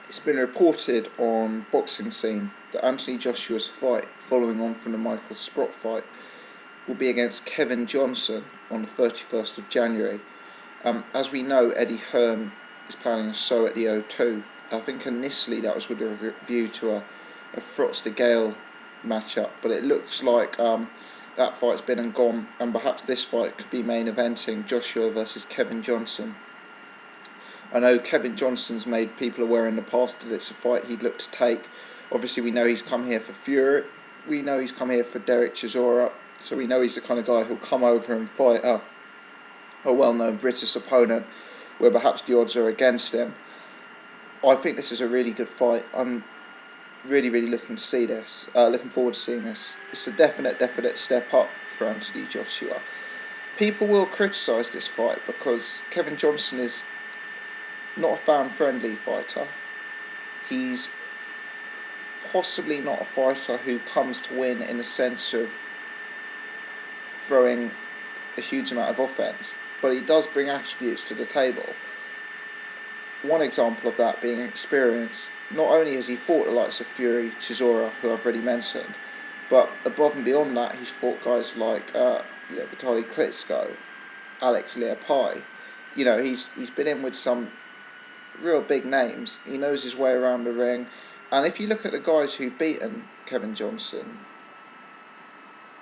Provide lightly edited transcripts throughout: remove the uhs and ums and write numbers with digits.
It's been reported on Boxing Scene that Anthony Joshua's fight, following on from the Michael Sprott fight, will be against Kevin Johnson on the 31st of January. As we know, Eddie Hearn is planning a show at the O2. I think initially that was with a view to a Frotz de Gale matchup, but it looks like that fight's been and gone, and perhaps this fight could be main eventing Joshua versus Kevin Johnson. I know Kevin Johnson's made people aware in the past that it's a fight he'd look to take. Obviously, we know he's come here for Fury. We know he's come here for Derek Chisora. So we know he's the kind of guy who'll come over and fight a well-known British opponent where perhaps the odds are against him. I think this is a really good fight. I'm really looking to see this. Looking forward to seeing this. It's a definite step up for Anthony Joshua. People will criticise this fight because Kevin Johnson is not a fan-friendly fighter. He's possibly not a fighter who comes to win in the sense of throwing a huge amount of offense, but he does bring attributes to the table. One example of that being experience. Not only has he fought the likes of Fury, Chisora, who I've already mentioned, but above and beyond that, he's fought guys like Vitaly Klitschko, Alex Leopai. He's been in with some real big names. He knows his way around the ring, and if you look at the guys who've beaten Kevin Johnson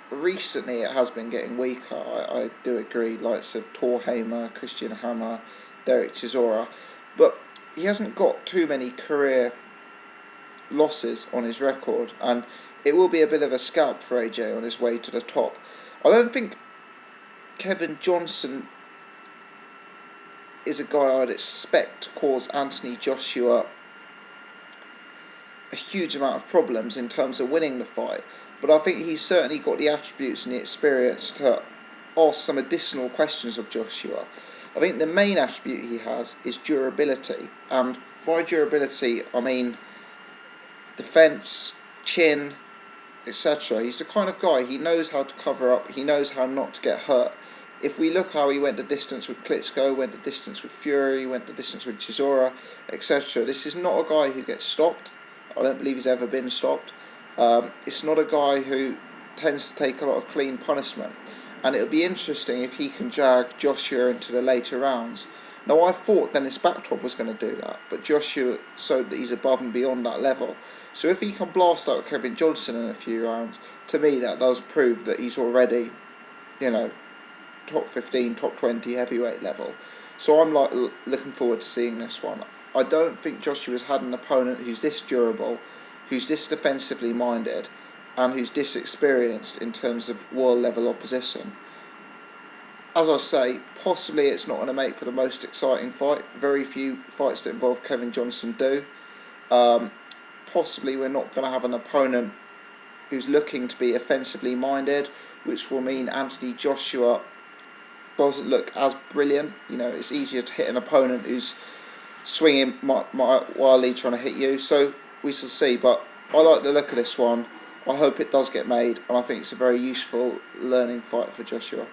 recently, it has been getting weaker. I do agree, likes of Thor Hamer, Christian Hammer, Derek Chisora, but he hasn't got too many career losses on his record, and it will be a bit of a scalp for AJ on his way to the top. I don't think Kevin Johnson is a guy I'd expect to cause Anthony Joshua a huge amount of problems in terms of winning the fight, but I think he's certainly got the attributes and the experience to ask some additional questions of Joshua. I think the main attribute he has is durability, and by durability I mean defence, chin, etc. He's the kind of guy, he knows how to cover up, he knows how not to get hurt. If we look how he went the distance with Klitschko, went the distance with Fury, went the distance with Chisora, etc. This is not a guy who gets stopped. I don't believe he's ever been stopped. It's not a guy who tends to take a lot of clean punishment. And it'll be interesting if he can drag Joshua into the later rounds. Now, I thought Dennis Backtop was going to do that, but Joshua showed that he's above and beyond that level. So if he can blast out Kevin Johnson in a few rounds, to me that does prove that he's already, top 15, top 20 heavyweight level. So I'm looking forward to seeing this one. I don't think Joshua's had an opponent who's this durable, who's this defensively minded, and who's this experienced in terms of world level opposition. As I say, possibly it's not going to make for the most exciting fight. Very few fights that involve Kevin Johnson do. Possibly we're not going to have an opponent who's looking to be offensively minded, which will mean Anthony Joshua doesn't look as brilliant. It's easier to hit an opponent who's swinging wildly trying to hit you. So we shall see, but I like the look of this one. I hope it does get made, and I think it's a very useful learning fight for Joshua.